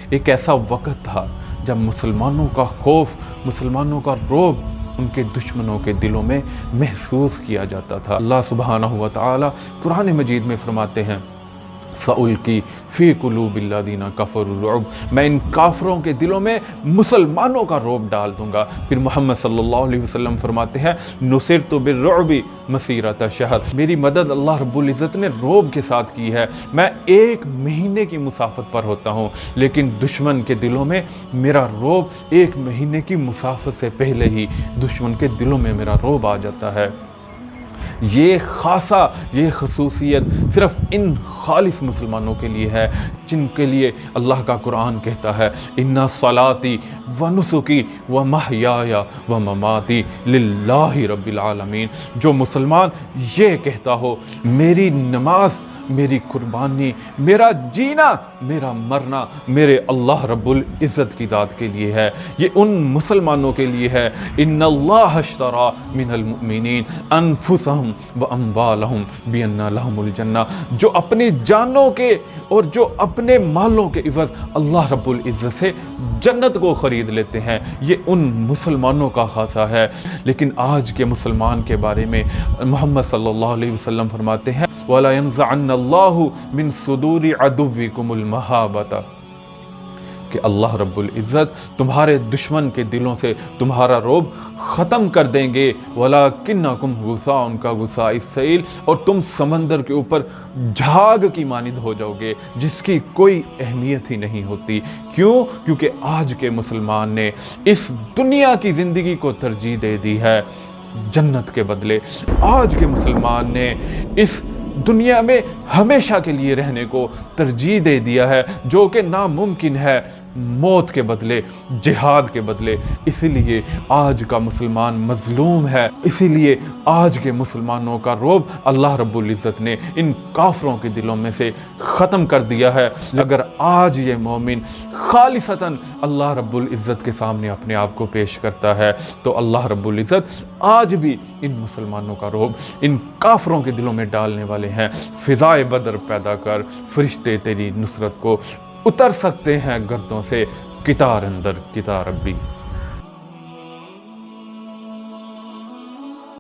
ایک ایسا وقت تھا جب مسلمانوں کا خوف، مسلمانوں کا رعب ان کے دشمنوں کے دلوں میں محسوس کیا جاتا تھا۔ اللہ سبحانہ و تعالی قرآن مجید میں فرماتے ہیں سَأُلْقِي فِي قُلُوبِ الَّذِينَ كَفَرُوا الرُّعْبَ، میں ان کافروں کے دلوں میں مسلمانوں کا رعب ڈال دوں گا۔ پھر محمد صلی اللہ علیہ وسلم فرماتے ہیں نُصِرْتُ بِالرُّعْبِ مَسِيرَةَ شَهْرٍ، میری مدد اللہ رب العزت نے رعب کے ساتھ کی ہے، میں 1 مہینے کی مسافت پر ہوتا ہوں، لیکن دشمن کے دلوں میں میرا رعب 1 مہینے کی مسافت سے پہلے ہی دشمن کے دلوں میں میرا رعب آ جاتا ہے۔ یہ خاصہ، یہ خصوصیت صرف ان خالص مسلمانوں کے لیے ہے جن کے لیے اللہ کا قرآن کہتا ہے اِنَّ صَلَاتِي وَنُسُكِي وَمَحْيَايَ وَمَمَاتِي لِلَّهِ رَبِّ الْعَالَمِينَ، جو مسلمان یہ کہتا ہو میری نماز، میری قربانی، میرا جینا، میرا مرنا میرے اللہ رب العزت کی ذات کے لیے ہے، یہ ان مسلمانوں کے لیے ہے۔ ان اللہ اشترى من المؤمنین انفسهم واموالهم بان لهم الجنہ، جو اپنی جانوں کے اور جو اپنے مالوں کے عوض اللہ رب العزت سے جنت کو خرید لیتے ہیں، یہ ان مسلمانوں کا خاصہ ہے۔ لیکن آج کے مسلمان کے بارے میں محمد صلی اللہ علیہ وسلم فرماتے ہیں وَلَا يَنزَعَنَّ اللَّهُ مِن صُدُورِ عَدُوِّكُمُ الْمَحَابَةَ، کہ اللہ رب العزت تمہارے دشمن کے دلوں سے تمہارا رعب ختم کر دیں گے۔ وَلَكِنَّكُمْ غُثَاءٌ كَغُثَاءِ السَّيْلِ، اور تم سمندر کے اوپر جھاگ کی مانند ہو جاؤ گے جس کی کوئی اہمیت ہی نہیں ہوتی۔ کیوں؟ کیونکہ آج کے مسلمان نے اس دنیا کی زندگی کو ترجیح دے دی ہے جنت کے بدلے۔ آج کے مسلمان نے اس دنیا میں ہمیشہ کے لیے رہنے کو ترجیح دے دیا ہے جو کہ ناممکن ہے، موت کے بدلے، جہاد کے بدلے۔ اسی لیے آج کا مسلمان مظلوم ہے، اسی لیے آج کے مسلمانوں کا رعب اللہ رب العزت نے ان کافروں کے دلوں میں سے ختم کر دیا ہے۔ اگر آج یہ مومن خالصتاً اللہ رب العزت کے سامنے اپنے آپ کو پیش کرتا ہے تو اللہ رب العزت آج بھی ان مسلمانوں کا رعب ان کافروں کے دلوں میں ڈالنے والے ہیں۔ فضائے بدر پیدا کر، فرشتے تیری نصرت کو اتر سکتے ہیں گردوں سے، کتار اندر کتار ربی۔